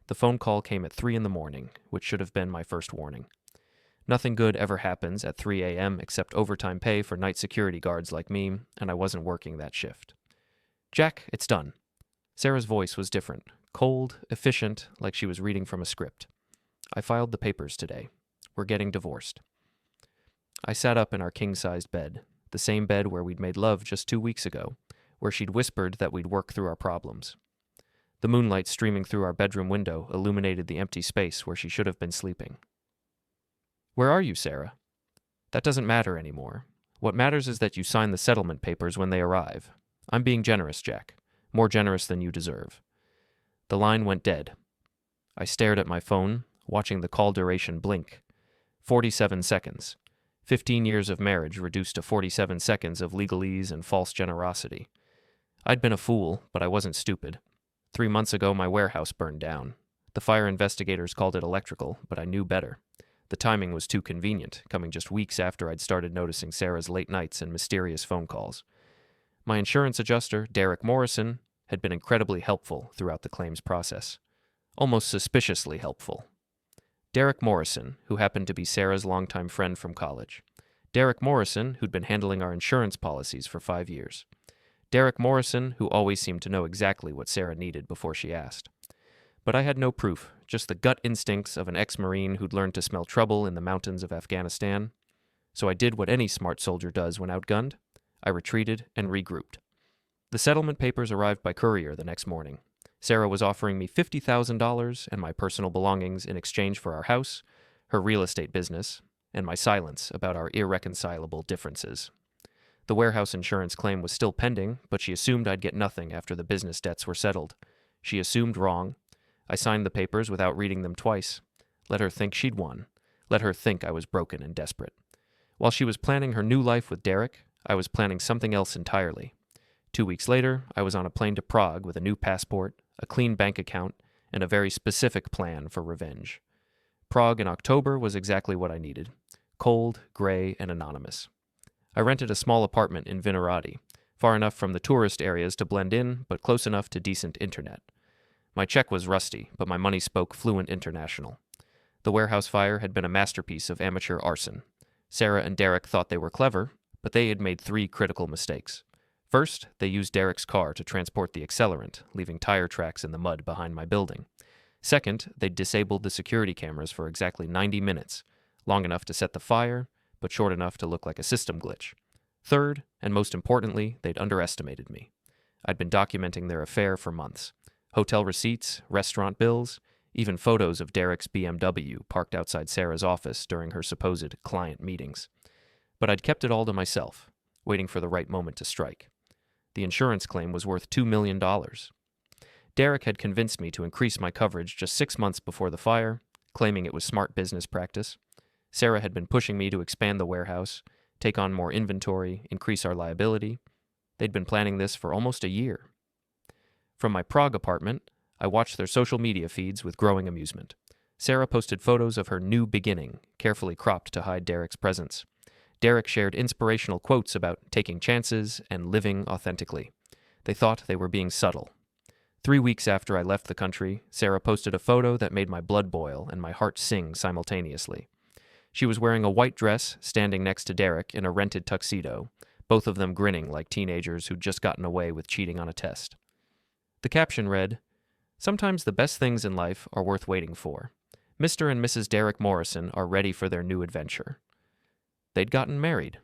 The phone call came at 3 in the morning, which should have been my first warning. Nothing good ever happens at 3 a.m. except overtime pay for night security guards like me, and I wasn't working that shift. "Jack, it's done." Sarah's voice was different, cold, efficient, like she was reading from a script. "I filed the papers today. We're getting divorced." I sat up in our king-sized bed, the same bed where we'd made love just 2 weeks ago, where she'd whispered that we'd work through our problems. The moonlight streaming through our bedroom window illuminated the empty space where she should have been sleeping. "Where are you, Sarah?" "That doesn't matter anymore. What matters is that you sign the settlement papers when they arrive. I'm being generous, Jack. More generous than you deserve." The line went dead. I stared at my phone, watching the call duration blink. 47 seconds. 15 years of marriage reduced to 47 seconds of legalese and false generosity. I'd been a fool, but I wasn't stupid. 3 months ago, my warehouse burned down. The fire investigators called it electrical, but I knew better. The timing was too convenient, coming just weeks after I'd started noticing Sarah's late nights and mysterious phone calls. My insurance adjuster, Derek Morrison, had been incredibly helpful throughout the claims process. Almost suspiciously helpful. Derek Morrison, who happened to be Sarah's longtime friend from college. Derek Morrison, who'd been handling our insurance policies for 5 years. Derek Morrison, who always seemed to know exactly what Sarah needed before she asked. But I had no proof, just the gut instincts of an ex-Marine who'd learned to smell trouble in the mountains of Afghanistan. So I did what any smart soldier does when outgunned. I retreated and regrouped. The settlement papers arrived by courier the next morning. Sarah was offering me $50,000 and my personal belongings in exchange for our house, her real estate business, and my silence about our irreconcilable differences. The warehouse insurance claim was still pending, but she assumed I'd get nothing after the business debts were settled. She assumed wrong. I signed the papers without reading them twice. Let her think she'd won. Let her think I was broken and desperate. While she was planning her new life with Derek, I was planning something else entirely. 2 weeks later, I was on a plane to Prague with a new passport, a clean bank account, and a very specific plan for revenge. Prague in October was exactly what I needed. Cold, gray, and anonymous. I rented a small apartment in Vinohrady, far enough from the tourist areas to blend in, but close enough to decent internet. My Czech was rusty, but my money spoke fluent international. The warehouse fire had been a masterpiece of amateur arson. Sarah and Derek thought they were clever, but they had made 3 critical mistakes. First, they used Derek's car to transport the accelerant, leaving tire tracks in the mud behind my building. Second, they disabled the security cameras for exactly 90 minutes, long enough to set the fire, but short enough to look like a system glitch. Third, and most importantly, they'd underestimated me. I'd been documenting their affair for months. Hotel receipts, restaurant bills, even photos of Derek's BMW parked outside Sarah's office during her supposed client meetings. But I'd kept it all to myself, waiting for the right moment to strike. The insurance claim was worth $2 million. Derek had convinced me to increase my coverage just 6 months before the fire, claiming it was smart business practice. Sarah had been pushing me to expand the warehouse, take on more inventory, increase our liability. They'd been planning this for almost a year. From my Prague apartment, I watched their social media feeds with growing amusement. Sarah posted photos of her new beginning, carefully cropped to hide Derek's presence. Derek shared inspirational quotes about taking chances and living authentically. They thought they were being subtle. 3 weeks after I left the country, Sarah posted a photo that made my blood boil and my heart sing simultaneously. She was wearing a white dress, standing next to Derek in a rented tuxedo, both of them grinning like teenagers who'd just gotten away with cheating on a test. The caption read, "Sometimes the best things in life are worth waiting for. Mr. and Mrs. Derek Morrison are ready for their new adventure." They'd gotten married.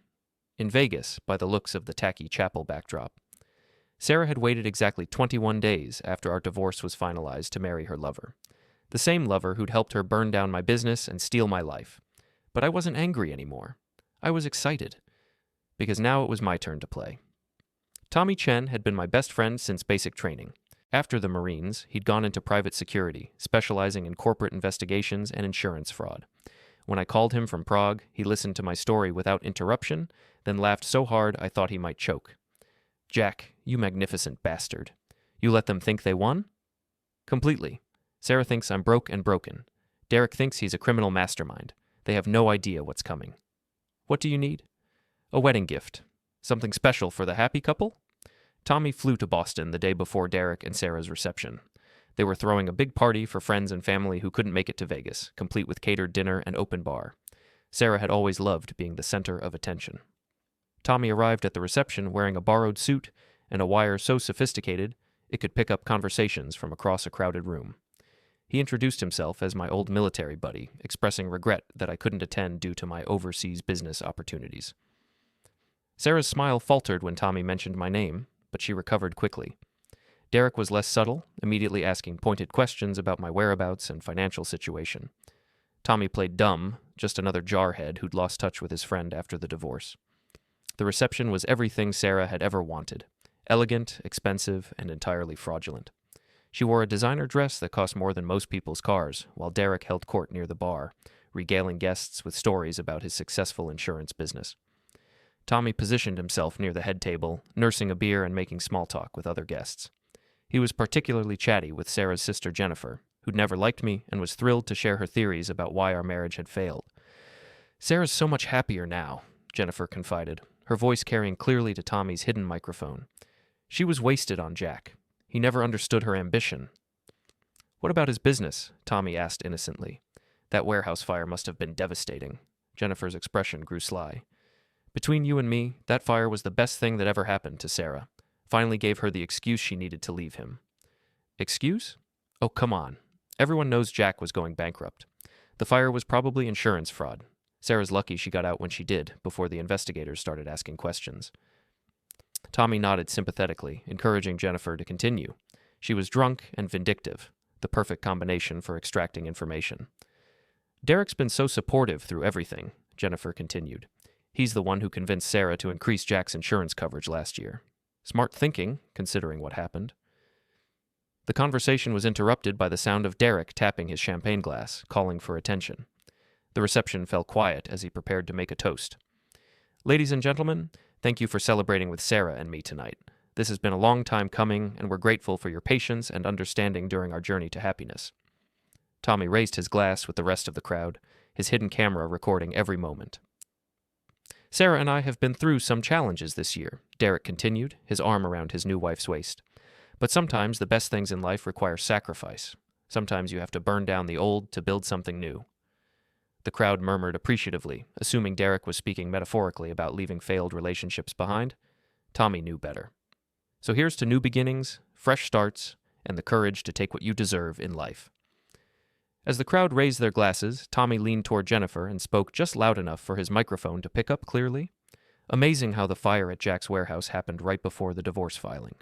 In Vegas, by the looks of the tacky chapel backdrop. Sarah had waited exactly 21 days after our divorce was finalized to marry her lover. The same lover who'd helped her burn down my business and steal my life. But I wasn't angry anymore. I was excited. Because now it was my turn to play. Tommy Chen had been my best friend since basic training. After the Marines, he'd gone into private security, specializing in corporate investigations and insurance fraud. When I called him from Prague, he listened to my story without interruption, then laughed so hard I thought he might choke. "Jack, you magnificent bastard. You let them think they won?" "Completely. Sarah thinks I'm broke and broken. Derek thinks he's a criminal mastermind. They have no idea what's coming. What do you need?" "A wedding gift. Something special for the happy couple?" Tommy flew to Boston the day before Derek and Sarah's reception. They were throwing a big party for friends and family who couldn't make it to Vegas, complete with catered dinner and open bar. Sarah had always loved being the center of attention. Tommy arrived at the reception wearing a borrowed suit and a wire so sophisticated it could pick up conversations from across a crowded room. He introduced himself as my old military buddy, expressing regret that I couldn't attend due to my overseas business opportunities. Sarah's smile faltered when Tommy mentioned my name, but she recovered quickly. Derek was less subtle, immediately asking pointed questions about my whereabouts and financial situation. Tommy played dumb, just another jarhead who'd lost touch with his friend after the divorce. The reception was everything Sarah had ever wanted. Elegant, expensive, and entirely fraudulent. She wore a designer dress that cost more than most people's cars, while Derek held court near the bar, regaling guests with stories about his successful insurance business. Tommy positioned himself near the head table, nursing a beer and making small talk with other guests. He was particularly chatty with Sarah's sister Jennifer, who'd never liked me and was thrilled to share her theories about why our marriage had failed. "Sarah's so much happier now," Jennifer confided, her voice carrying clearly to Tommy's hidden microphone. "She was wasted on Jack. He never understood her ambition." "What about his business?" Tommy asked innocently. "That warehouse fire must have been devastating." Jennifer's expression grew sly. "Between you and me, that fire was the best thing that ever happened to Sarah. Finally gave her the excuse she needed to leave him." "Excuse? Oh, come on. Everyone knows Jack was going bankrupt. The fire was probably insurance fraud. Sarah's lucky she got out when she did, before the investigators started asking questions." Tommy nodded sympathetically, encouraging Jennifer to continue. She was drunk and vindictive, the perfect combination for extracting information. "Derek's been so supportive through everything," Jennifer continued. "He's the one who convinced Sarah to increase Jack's insurance coverage last year. Smart thinking, considering what happened." The conversation was interrupted by the sound of Derek tapping his champagne glass, calling for attention. The reception fell quiet as he prepared to make a toast. "Ladies and gentlemen, thank you for celebrating with Sarah and me tonight. This has been a long time coming, and we're grateful for your patience and understanding during our journey to happiness." Tommy raised his glass with the rest of the crowd, his hidden camera recording every moment. "Sarah and I have been through some challenges this year," Derek continued, his arm around his new wife's waist. "But sometimes the best things in life require sacrifice. Sometimes you have to burn down the old to build something new." The crowd murmured appreciatively, assuming Derek was speaking metaphorically about leaving failed relationships behind. Tommy knew better. "So here's to new beginnings, fresh starts, and the courage to take what you deserve in life." As the crowd raised their glasses, Tommy leaned toward Jennifer and spoke just loud enough for his microphone to pick up clearly. Amazing how the fire at Jack's warehouse happened right before the divorce filing.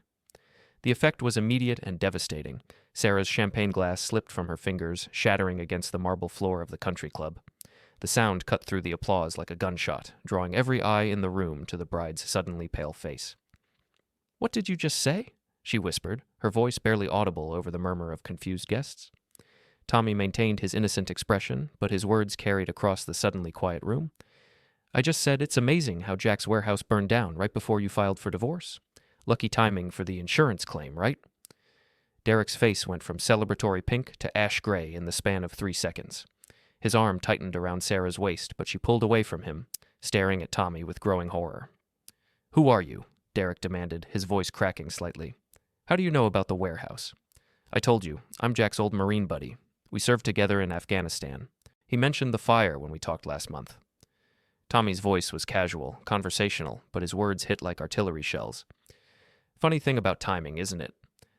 The effect was immediate and devastating. Sarah's champagne glass slipped from her fingers, shattering against the marble floor of the country club. The sound cut through the applause like a gunshot, drawing every eye in the room to the bride's suddenly pale face. "What did you just say?" she whispered, her voice barely audible over the murmur of confused guests. Tommy maintained his innocent expression, but his words carried across the suddenly quiet room. "I just said it's amazing how Jack's warehouse burned down right before you filed for divorce. Lucky timing for the insurance claim, right?" Derek's face went from celebratory pink to ash gray in the span of 3 seconds. His arm tightened around Sarah's waist, but she pulled away from him, staring at Tommy with growing horror. "Who are you?" Derek demanded, his voice cracking slightly. "How do you know about the warehouse?" "I told you, I'm Jack's old Marine buddy. We served together in Afghanistan. He mentioned the fire when we talked last month." Tommy's voice was casual, conversational, but his words hit like artillery shells. "Funny thing about timing, isn't it?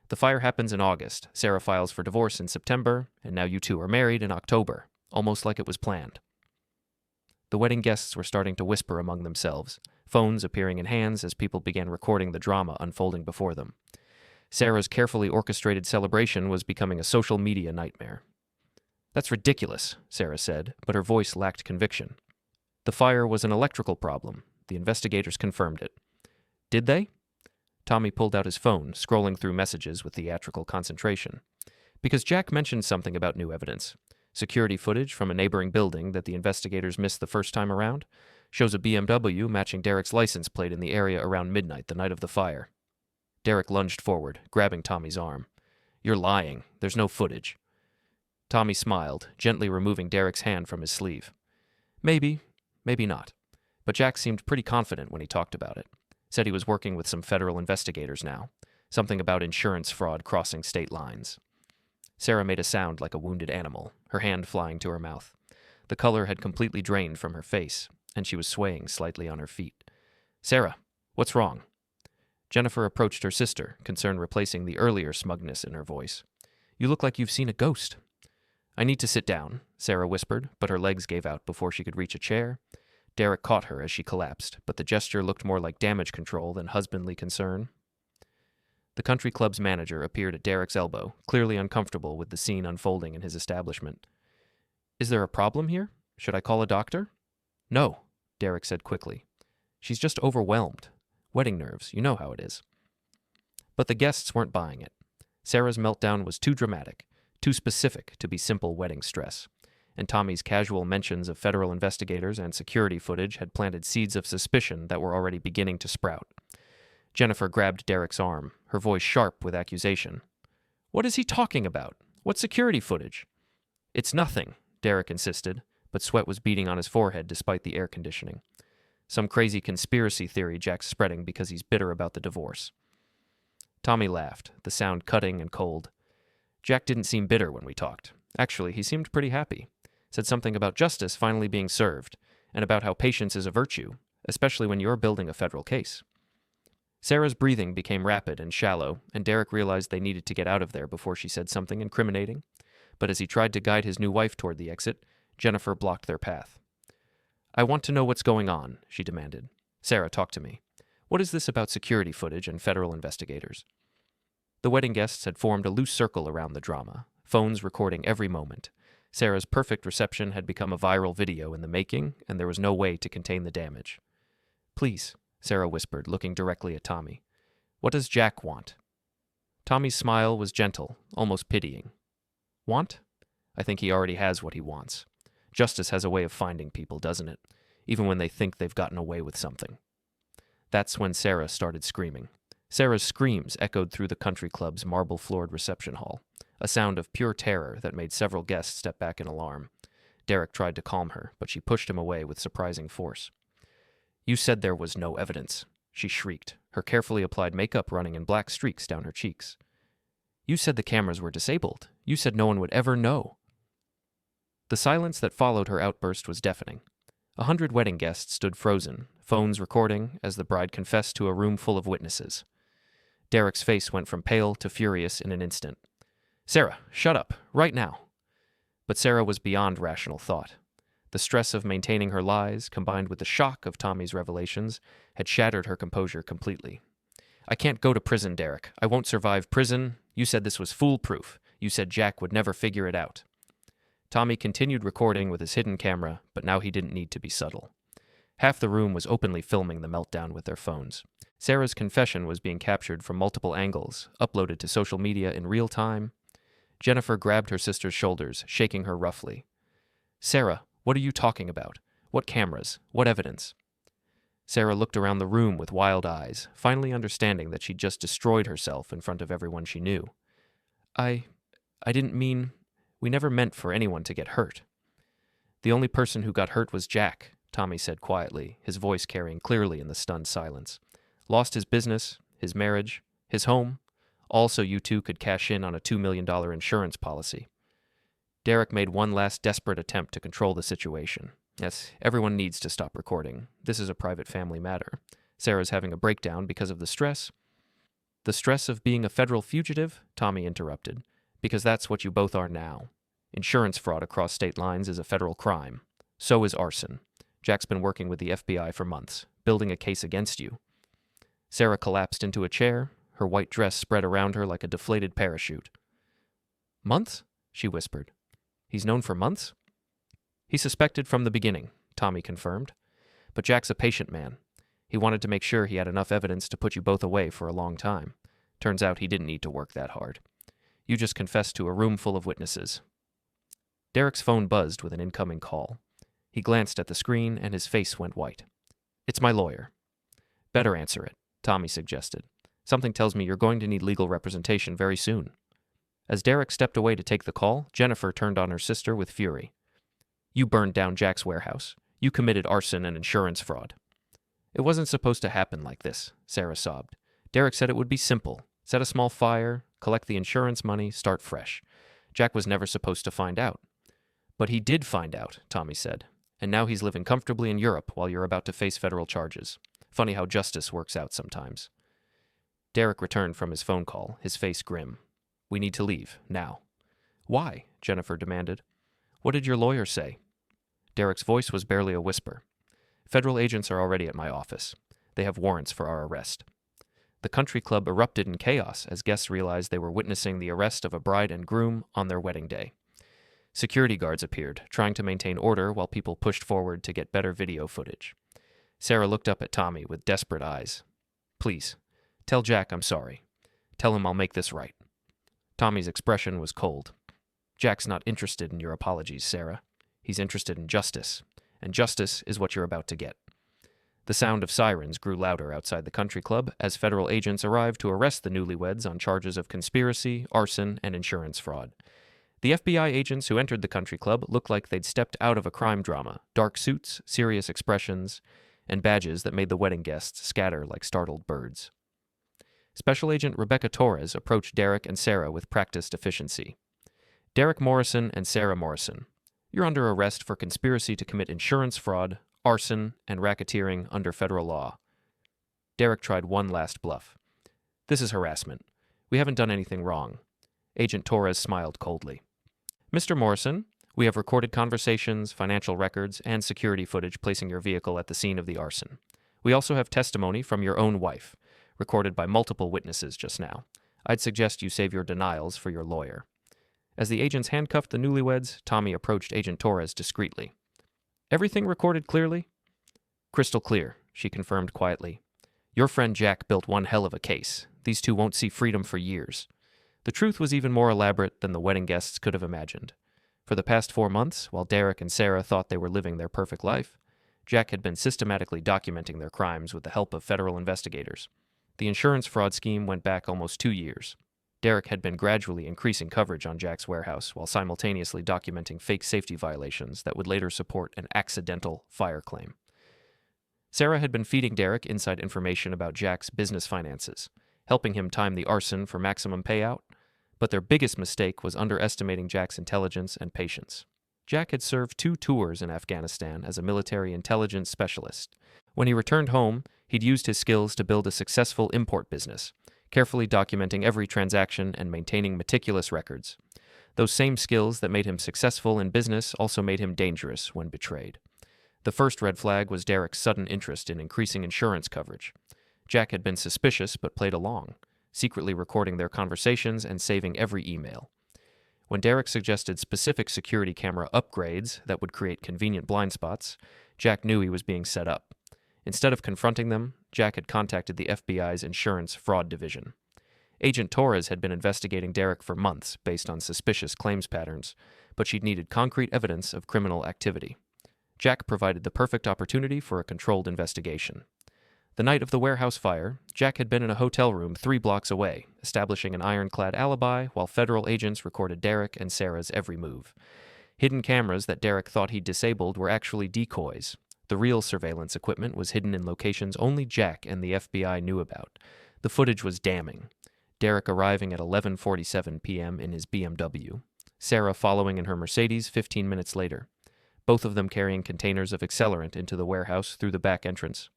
The fire happens in August, Sarah files for divorce in September, and now you two are married in October, almost like it was planned." The wedding guests were starting to whisper among themselves, phones appearing in hands as people began recording the drama unfolding before them. Sarah's carefully orchestrated celebration was becoming a social media nightmare. "That's ridiculous," Sarah said, but her voice lacked conviction. "The fire was an electrical problem. The investigators confirmed it." "Did they?" Tommy pulled out his phone, scrolling through messages with theatrical concentration. "Because Jack mentioned something about new evidence. Security footage from a neighboring building that the investigators missed the first time around shows a BMW matching Derek's license plate in the area around midnight the night of the fire." Derek lunged forward, grabbing Tommy's arm. "You're lying. There's no footage." Tommy smiled, gently removing Derek's hand from his sleeve. "Maybe, maybe not. But Jack seemed pretty confident when he talked about it. Said he was working with some federal investigators now. Something about insurance fraud crossing state lines." Sarah made a sound like a wounded animal, her hand flying to her mouth. The color had completely drained from her face, and she was swaying slightly on her feet. Sarah, what's wrong? Jennifer approached her sister, concern replacing the earlier smugness in her voice. You look like you've seen a ghost. I need to sit down, Sarah whispered, but her legs gave out before she could reach a chair. Derek caught her as she collapsed, but the gesture looked more like damage control than husbandly concern. The country club's manager appeared at Derek's elbow, clearly uncomfortable with the scene unfolding in his establishment. Is there a problem here? Should I call a doctor? No, Derek said quickly. She's just overwhelmed. Wedding nerves, you know how it is. But the guests weren't buying it. Sarah's meltdown was too dramatic, too specific to be simple wedding stress, and Tommy's casual mentions of federal investigators and security footage had planted seeds of suspicion that were already beginning to sprout. Jennifer grabbed Derek's arm, her voice sharp with accusation. What is he talking about? What security footage? It's nothing, Derek insisted, but sweat was beading on his forehead despite the air conditioning. Some crazy conspiracy theory Jack's spreading because he's bitter about the divorce. Tommy laughed, the sound cutting and cold. Jack didn't seem bitter when we talked. Actually, he seemed pretty happy. Said something about justice finally being served, and about how patience is a virtue, especially when you're building a federal case. Sarah's breathing became rapid and shallow, and Derek realized they needed to get out of there before she said something incriminating. But as he tried to guide his new wife toward the exit, Jennifer blocked their path. I want to know what's going on, she demanded. Sarah, talk to me. What is this about security footage and federal investigators? The wedding guests had formed a loose circle around the drama, phones recording every moment. Sarah's perfect reception had become a viral video in the making, and there was no way to contain the damage. Please, Sarah whispered, looking directly at Tommy. What does Jack want? Tommy's smile was gentle, almost pitying. Want? I think he already has what he wants. Justice has a way of finding people, doesn't it? Even when they think they've gotten away with something. That's when Sarah started screaming. Sarah's screams echoed through the country club's marble-floored reception hall, a sound of pure terror that made several guests step back in alarm. Derek tried to calm her, but she pushed him away with surprising force. You said there was no evidence, she shrieked, her carefully applied makeup running in black streaks down her cheeks. You said the cameras were disabled. You said no one would ever know. The silence that followed her outburst was deafening. 100 wedding guests stood frozen, phones recording as the bride confessed to a room full of witnesses. Derek's face went from pale to furious in an instant. Sarah, shut up, right now. But Sarah was beyond rational thought. The stress of maintaining her lies, combined with the shock of Tommy's revelations, had shattered her composure completely. I can't go to prison, Derek. I won't survive prison. You said this was foolproof. You said Jack would never figure it out. Tommy continued recording with his hidden camera, but now he didn't need to be subtle. Half the room was openly filming the meltdown with their phones. Sarah's confession was being captured from multiple angles, uploaded to social media in real time. Jennifer grabbed her sister's shoulders, shaking her roughly. Sarah, what are you talking about? What cameras? What evidence? Sarah looked around the room with wild eyes, finally understanding that she'd just destroyed herself in front of everyone she knew. I didn't mean... We never meant for anyone to get hurt. The only person who got hurt was Jack, Tommy said quietly, his voice carrying clearly in the stunned silence. Lost his business, his marriage, his home, all so you two could cash in on a $2 million insurance policy. Derek made one last desperate attempt to control the situation. Yes, everyone needs to stop recording. This is a private family matter. Sarah's having a breakdown because of the stress. The stress of being a federal fugitive? Tommy interrupted. Because that's what you both are now. Insurance fraud across state lines is a federal crime. So is arson. Jack's been working with the FBI for months, building a case against you. Sarah collapsed into a chair, her white dress spread around her like a deflated parachute. Months? She whispered. He's known for months? He suspected from the beginning, Tommy confirmed. But Jack's a patient man. He wanted to make sure he had enough evidence to put you both away for a long time. Turns out he didn't need to work that hard. You just confessed to a room full of witnesses. Derek's phone buzzed with an incoming call. He glanced at the screen and his face went white. It's my lawyer. Better answer it, Tommy suggested. Something tells me you're going to need legal representation very soon. As Derek stepped away to take the call, Jennifer turned on her sister with fury. You burned down Jack's warehouse. You committed arson and insurance fraud. It wasn't supposed to happen like this, Sarah sobbed. Derek said it would be simple. Set a small fire, collect the insurance money, start fresh. Jack was never supposed to find out. But he did find out, Tommy said. And now he's living comfortably in Europe while you're about to face federal charges. Funny how justice works out sometimes. Derek returned from his phone call, his face grim. We need to leave, now. Why? Jennifer demanded. What did your lawyer say? Derek's voice was barely a whisper. Federal agents are already at my office. They have warrants for our arrest. The country club erupted in chaos as guests realized they were witnessing the arrest of a bride and groom on their wedding day. Security guards appeared, trying to maintain order while people pushed forward to get better video footage. Sarah looked up at Tommy with desperate eyes. Please, tell Jack I'm sorry. Tell him I'll make this right. Tommy's expression was cold. Jack's not interested in your apologies, Sarah. He's interested in justice, and justice is what you're about to get. The sound of sirens grew louder outside the country club as federal agents arrived to arrest the newlyweds on charges of conspiracy, arson, and insurance fraud. The FBI agents who entered the country club looked like they'd stepped out of a crime drama, dark suits, serious expressions, and badges that made the wedding guests scatter like startled birds. Special Agent Rebecca Torres approached Derek and Sarah with practiced efficiency. Derek Morrison and Sarah Morrison, you're under arrest for conspiracy to commit insurance fraud, arson, and racketeering under federal law. Derek tried one last bluff. This is harassment. We haven't done anything wrong. Agent Torres smiled coldly. Mr. Morrison, we have recorded conversations, financial records, and security footage placing your vehicle at the scene of the arson. We also have testimony from your own wife, recorded by multiple witnesses just now. I'd suggest you save your denials for your lawyer. As the agents handcuffed the newlyweds, Tommy approached Agent Torres discreetly. Everything recorded clearly? Crystal clear, she confirmed quietly. Your friend Jack built one hell of a case. These two won't see freedom for years. The truth was even more elaborate than the wedding guests could have imagined. For the past 4 months, while Derek and Sarah thought they were living their perfect life, Jack had been systematically documenting their crimes with the help of federal investigators. The insurance fraud scheme went back almost 2 years. Derek had been gradually increasing coverage on Jack's warehouse while simultaneously documenting fake safety violations that would later support an accidental fire claim. Sarah had been feeding Derek inside information about Jack's business finances, helping him time the arson for maximum payout, but their biggest mistake was underestimating Jack's intelligence and patience. Jack had served 2 tours in Afghanistan as a military intelligence specialist. When he returned home, he'd used his skills to build a successful import business, carefully documenting every transaction and maintaining meticulous records. Those same skills that made him successful in business also made him dangerous when betrayed. The first red flag was Derek's sudden interest in increasing insurance coverage. Jack had been suspicious but played along, secretly recording their conversations and saving every email. When Derek suggested specific security camera upgrades that would create convenient blind spots, Jack knew he was being set up. Instead of confronting them, Jack had contacted the FBI's Insurance Fraud Division. Agent Torres had been investigating Derek for months based on suspicious claims patterns, but she'd needed concrete evidence of criminal activity. Jack provided the perfect opportunity for a controlled investigation. The night of the warehouse fire, Jack had been in a hotel room 3 blocks away, establishing an ironclad alibi while federal agents recorded Derek and Sarah's every move. Hidden cameras that Derek thought he'd disabled were actually decoys. The real surveillance equipment was hidden in locations only Jack and the FBI knew about. The footage was damning. Derek arriving at 11:47 p.m. in his BMW. Sarah following in her Mercedes 15 minutes later. Both of them carrying containers of accelerant into the warehouse through the back entrance.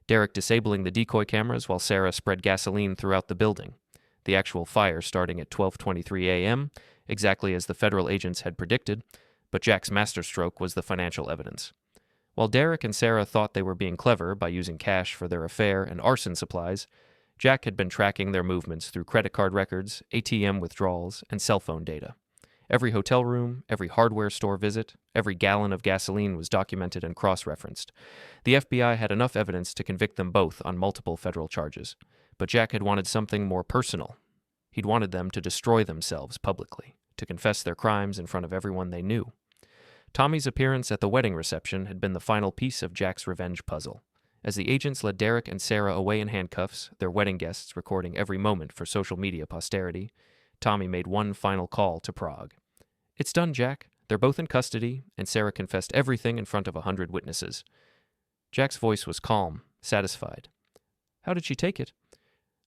Derek disabling the decoy cameras while Sarah spread gasoline throughout the building. The actual fire starting at 12:23 a.m., exactly as the federal agents had predicted, but Jack's masterstroke was the financial evidence. While Derek and Sarah thought they were being clever by using cash for their affair and arson supplies, Jack had been tracking their movements through credit card records, ATM withdrawals, and cell phone data. Every hotel room, every hardware store visit, every gallon of gasoline was documented and cross-referenced. The FBI had enough evidence to convict them both on multiple federal charges, but Jack had wanted something more personal. He'd wanted them to destroy themselves publicly, to confess their crimes in front of everyone they knew. Tommy's appearance at the wedding reception had been the final piece of Jack's revenge puzzle. As the agents led Derek and Sarah away in handcuffs, their wedding guests recording every moment for social media posterity, Tommy made one final call to Prague. It's done, Jack. They're both in custody, and Sarah confessed everything in front of 100 witnesses. Jack's voice was calm, satisfied. How did she take it?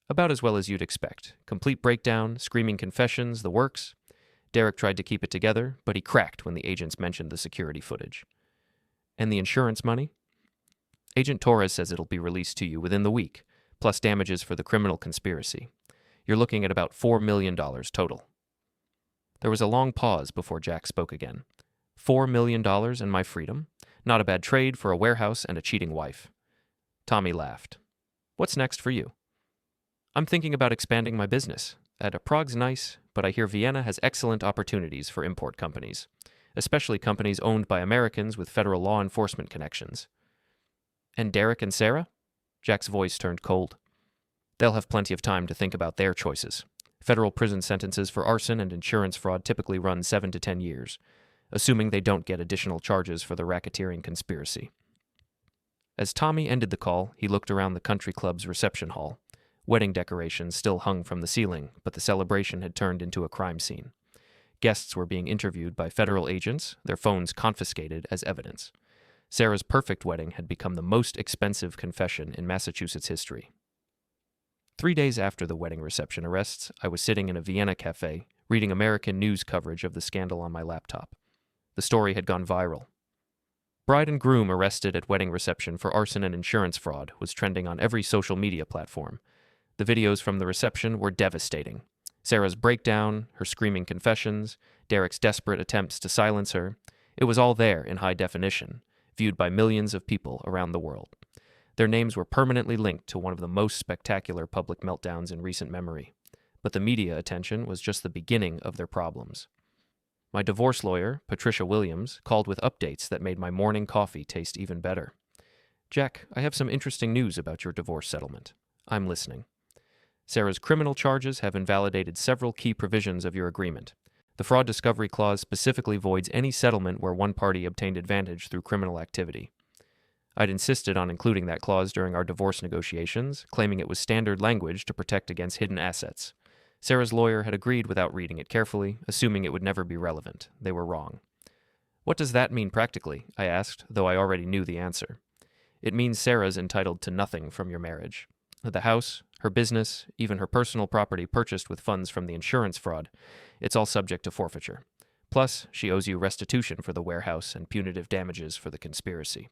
About as well as you'd expect. Complete breakdown, screaming confessions, the works. Derek tried to keep it together, but he cracked when the agents mentioned the security footage. And the insurance money? Agent Torres says it'll be released to you within the week, plus damages for the criminal conspiracy. You're looking at about $4 million total. There was a long pause before Jack spoke again. $4 million and my freedom? Not a bad trade for a warehouse and a cheating wife. Tommy laughed. What's next for you? I'm thinking about expanding my business. Prague's nice, but I hear Vienna has excellent opportunities for import companies, especially companies owned by Americans with federal law enforcement connections. And Derek and Sarah? Jack's voice turned cold. They'll have plenty of time to think about their choices. Federal prison sentences for arson and insurance fraud typically run 7 to 10 years, assuming they don't get additional charges for the racketeering conspiracy. As Tommy ended the call, he looked around the country club's reception hall. Wedding decorations still hung from the ceiling, but the celebration had turned into a crime scene. Guests were being interviewed by federal agents, their phones confiscated as evidence. Sarah's perfect wedding had become the most expensive confession in Massachusetts history. 3 days after the wedding reception arrests, I was sitting in a Vienna cafe, reading American news coverage of the scandal on my laptop. The story had gone viral. Bride and groom arrested at wedding reception for arson and insurance fraud was trending on every social media platform. The videos from the reception were devastating. Sarah's breakdown, her screaming confessions, Derek's desperate attempts to silence her. It was all there in high definition, viewed by millions of people around the world. Their names were permanently linked to one of the most spectacular public meltdowns in recent memory. But the media attention was just the beginning of their problems. My divorce lawyer, Patricia Williams, called with updates that made my morning coffee taste even better. Jack, I have some interesting news about your divorce settlement. I'm listening. Sarah's criminal charges have invalidated several key provisions of your agreement. The fraud discovery clause specifically voids any settlement where one party obtained advantage through criminal activity. I'd insisted on including that clause during our divorce negotiations, claiming it was standard language to protect against hidden assets. Sarah's lawyer had agreed without reading it carefully, assuming it would never be relevant. They were wrong. What does that mean practically? I asked, though I already knew the answer. It means Sarah's entitled to nothing from your marriage. The house, her business, even her personal property purchased with funds from the insurance fraud, it's all subject to forfeiture. Plus, she owes you restitution for the warehouse and punitive damages for the conspiracy.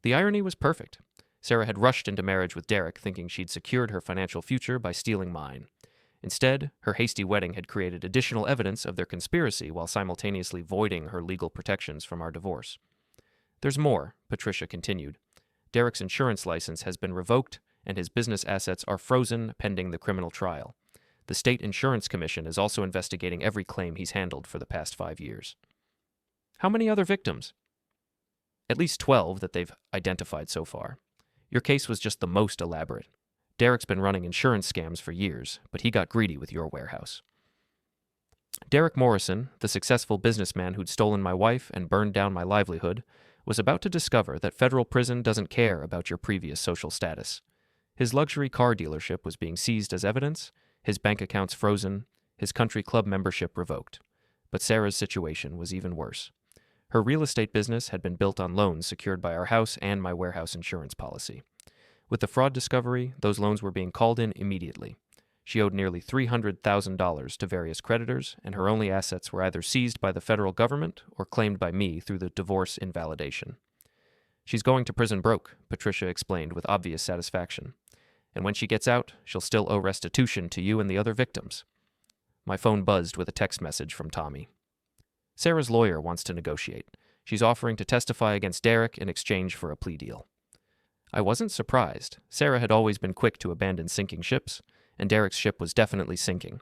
The irony was perfect. Sarah had rushed into marriage with Derek thinking she'd secured her financial future by stealing mine. Instead, her hasty wedding had created additional evidence of their conspiracy while simultaneously voiding her legal protections from our divorce. There's more, Patricia continued. Derek's insurance license has been revoked, and his business assets are frozen pending the criminal trial. The State Insurance Commission is also investigating every claim he's handled for the past 5 years. How many other victims? At least 12 that they've identified so far. Your case was just the most elaborate. Derek's been running insurance scams for years, but he got greedy with your warehouse. Derek Morrison, the successful businessman who'd stolen my wife and burned down my livelihood, was about to discover that federal prison doesn't care about your previous social status. His luxury car dealership was being seized as evidence, his bank accounts frozen, his country club membership revoked. But Sarah's situation was even worse. Her real estate business had been built on loans secured by our house and my warehouse insurance policy. With the fraud discovery, those loans were being called in immediately. She owed nearly $300,000 to various creditors, and her only assets were either seized by the federal government or claimed by me through the divorce invalidation. She's going to prison broke, Patricia explained with obvious satisfaction. And when she gets out, she'll still owe restitution to you and the other victims. My phone buzzed with a text message from Tommy. Sarah's lawyer wants to negotiate. She's offering to testify against Derek in exchange for a plea deal. I wasn't surprised. Sarah had always been quick to abandon sinking ships, and Derek's ship was definitely sinking.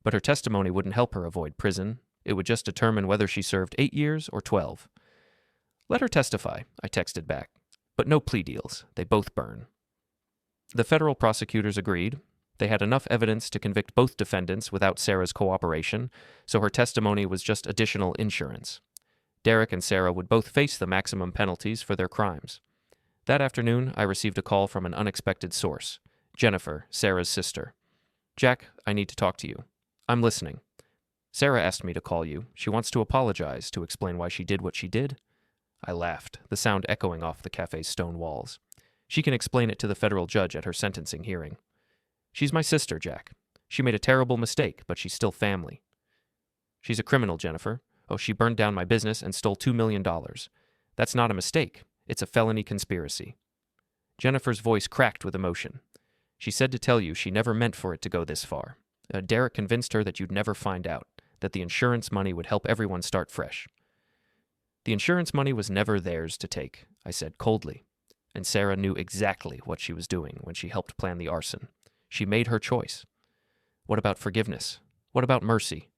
But her testimony wouldn't help her avoid prison. It would just determine whether she served 8 years or 12. Let her testify, I texted back. But no plea deals. They both burn. The federal prosecutors agreed. They had enough evidence to convict both defendants without Sarah's cooperation, so her testimony was just additional insurance. Derek and Sarah would both face the maximum penalties for their crimes. That afternoon, I received a call from an unexpected source, Jennifer, Sarah's sister. Jack, I need to talk to you. I'm listening. Sarah asked me to call you. She wants to apologize, to explain why she did what she did. I laughed, the sound echoing off the cafe's stone walls. She can explain it to the federal judge at her sentencing hearing. She's my sister, Jack. She made a terrible mistake, but she's still family. She's a criminal, Jennifer. Oh, she burned down my business and stole $2 million. That's not a mistake. It's a felony conspiracy. Jennifer's voice cracked with emotion. She said to tell you she never meant for it to go this far. Derek convinced her that you'd never find out, that the insurance money would help everyone start fresh. The insurance money was never theirs to take, I said coldly, and Sarah knew exactly what she was doing when she helped plan the arson. She made her choice. What about forgiveness? What about mercy?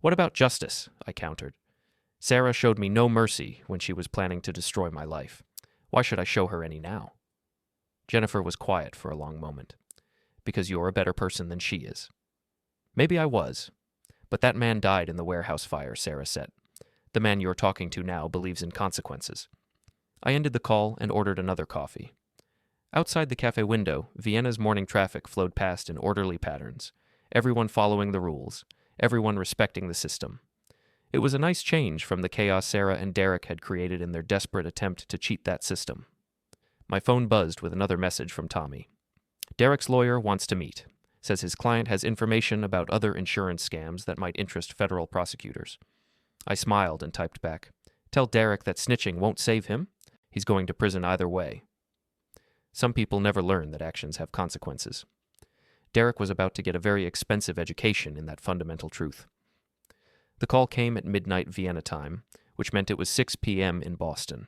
What about justice? I countered. Sarah showed me no mercy when she was planning to destroy my life. Why should I show her any now? Jennifer was quiet for a long moment. Because you're a better person than she is. Maybe I was. But that man died in the warehouse fire, Sarah said. The man you're talking to now believes in consequences. I ended the call and ordered another coffee. Outside the cafe window, Vienna's morning traffic flowed past in orderly patterns. Everyone following the rules. Everyone respecting the system. It was a nice change from the chaos Sarah and Derek had created in their desperate attempt to cheat that system. My phone buzzed with another message from Tommy. Derek's lawyer wants to meet. Says his client has information about other insurance scams that might interest federal prosecutors. I smiled and typed back, Tell Derek that snitching won't save him. He's going to prison either way. Some people never learn that actions have consequences. Derek was about to get a very expensive education in that fundamental truth. The call came at midnight Vienna time, which meant it was 6 p.m. in Boston.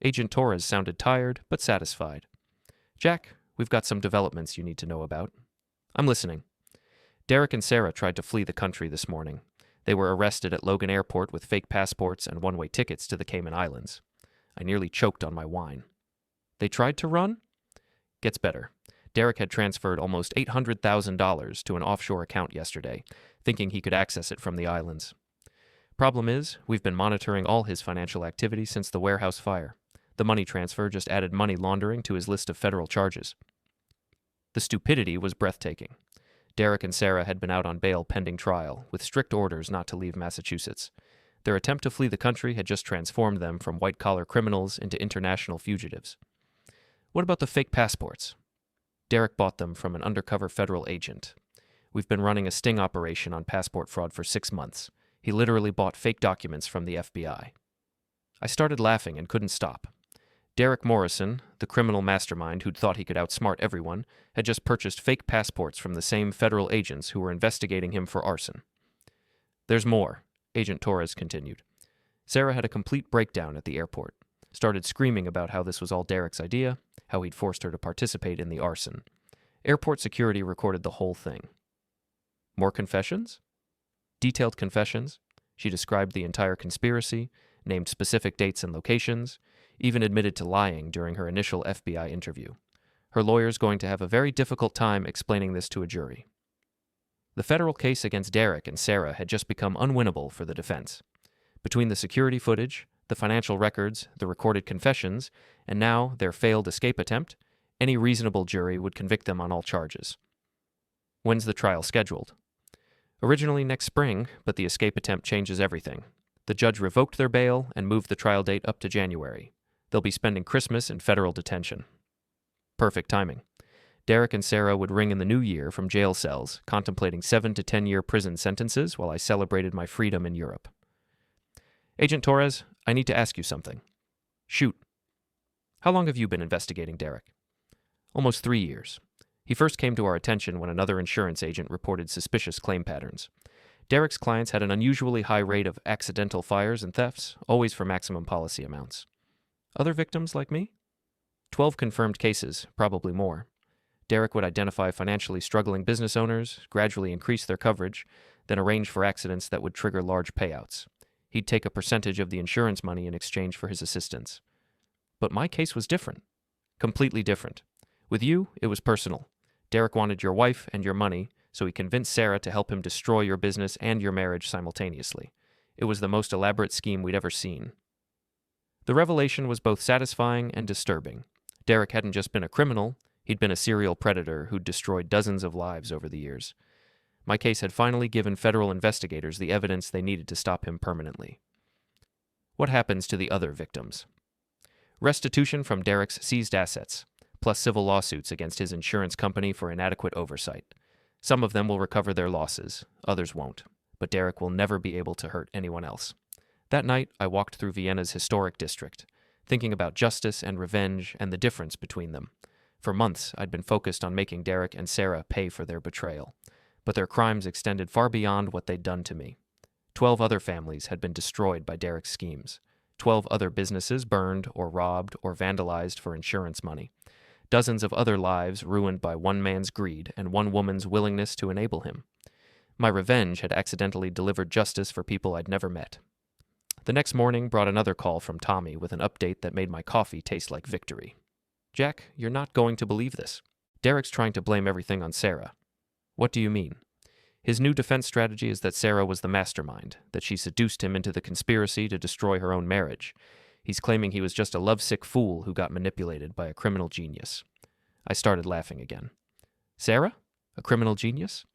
Agent Torres sounded tired, but satisfied. Jack, we've got some developments you need to know about. I'm listening. Derek and Sarah tried to flee the country this morning. They were arrested at Logan Airport with fake passports and one-way tickets to the Cayman Islands. I nearly choked on my wine. They tried to run? Gets better. Derek had transferred almost $800,000 to an offshore account yesterday, thinking he could access it from the islands. Problem is, we've been monitoring all his financial activity since the warehouse fire. The money transfer just added money laundering to his list of federal charges. The stupidity was breathtaking. Derek and Sarah had been out on bail pending trial, with strict orders not to leave Massachusetts. Their attempt to flee the country had just transformed them from white-collar criminals into international fugitives. What about the fake passports? Derek bought them from an undercover federal agent. We've been running a sting operation on passport fraud for 6 months. He literally bought fake documents from the FBI. I started laughing and couldn't stop. Derek Morrison, the criminal mastermind who'd thought he could outsmart everyone, had just purchased fake passports from the same federal agents who were investigating him for arson. There's more, Agent Torres continued. Sarah had a complete breakdown at the airport, started screaming about how this was all Derek's idea, how he'd forced her to participate in the arson. Airport security recorded the whole thing. More confessions? Detailed confessions. She described the entire conspiracy, named specific dates and locations, even admitted to lying during her initial FBI interview. Her lawyer's going to have a very difficult time explaining this to a jury. The federal case against Derek and Sarah had just become unwinnable for the defense. Between the security footage, the financial records, the recorded confessions, and now their failed escape attempt, any reasonable jury would convict them on all charges. When's the trial scheduled? Originally next spring, but the escape attempt changes everything. The judge revoked their bail and moved the trial date up to January. They'll be spending Christmas in federal detention. Perfect timing. Derek and Sarah would ring in the new year from jail cells, contemplating 7 to 10-year prison sentences while I celebrated my freedom in Europe. Agent Torres, I need to ask you something. Shoot. How long have you been investigating Derek? Almost 3 years. He first came to our attention when another insurance agent reported suspicious claim patterns. Derek's clients had an unusually high rate of accidental fires and thefts, always for maximum policy amounts. Other victims like me? 12 confirmed cases, probably more. Derek would identify financially struggling business owners, gradually increase their coverage, then arrange for accidents that would trigger large payouts. He'd take a percentage of the insurance money in exchange for his assistance. But my case was different. Completely different. With you, it was personal. Derek wanted your wife and your money, so he convinced Sarah to help him destroy your business and your marriage simultaneously. It was the most elaborate scheme we'd ever seen. The revelation was both satisfying and disturbing. Derek hadn't just been a criminal, he'd been a serial predator who'd destroyed dozens of lives over the years. My case had finally given federal investigators the evidence they needed to stop him permanently. What happens to the other victims? Restitution from Derek's seized assets, plus civil lawsuits against his insurance company for inadequate oversight. Some of them will recover their losses, others won't. but Derek will never be able to hurt anyone else. That night, I walked through Vienna's historic district, thinking about justice and revenge and the difference between them. For months, I'd been focused on making Derek and Sarah pay for their betrayal, but their crimes extended far beyond what they'd done to me. 12 other families had been destroyed by Derek's schemes. 12 other businesses burned or robbed or vandalized for insurance money. Dozens of other lives ruined by one man's greed and one woman's willingness to enable him. My revenge had accidentally delivered justice for people I'd never met. The next morning brought another call from Tommy with an update that made my coffee taste like victory. "Jack, you're not going to believe this. Derek's trying to blame everything on Sarah." "What do you mean?" "His new defense strategy is that Sarah was the mastermind, that she seduced him into the conspiracy to destroy her own marriage. He's claiming he was just a lovesick fool who got manipulated by a criminal genius." I started laughing again. "Sarah? A criminal genius?"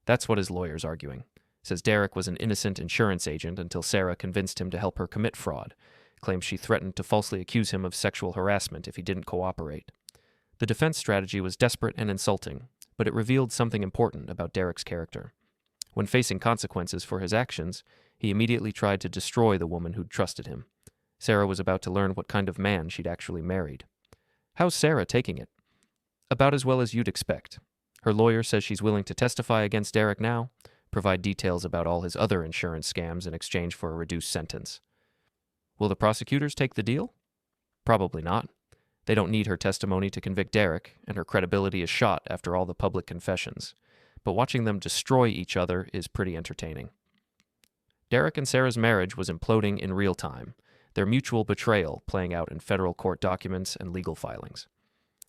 "That's what his lawyer's arguing. Says Derek was an innocent insurance agent until Sarah convinced him to help her commit fraud. Claims she threatened to falsely accuse him of sexual harassment if he didn't cooperate. The defense strategy was desperate and insulting, but it revealed something important about Derek's character. When facing consequences for his actions, he immediately tried to destroy the woman who'd trusted him. Sarah was about to learn what kind of man she'd actually married. How's Sarah taking it? About as well as you'd expect. Her lawyer says she's willing to testify against Derek now, provide details about all his other insurance scams in exchange for a reduced sentence. Will the prosecutors take the deal? Probably not. They don't need her testimony to convict Derek, and her credibility is shot after all the public confessions. But watching them destroy each other is pretty entertaining. Derek and Sarah's marriage was imploding in real time, their mutual betrayal playing out in federal court documents and legal filings.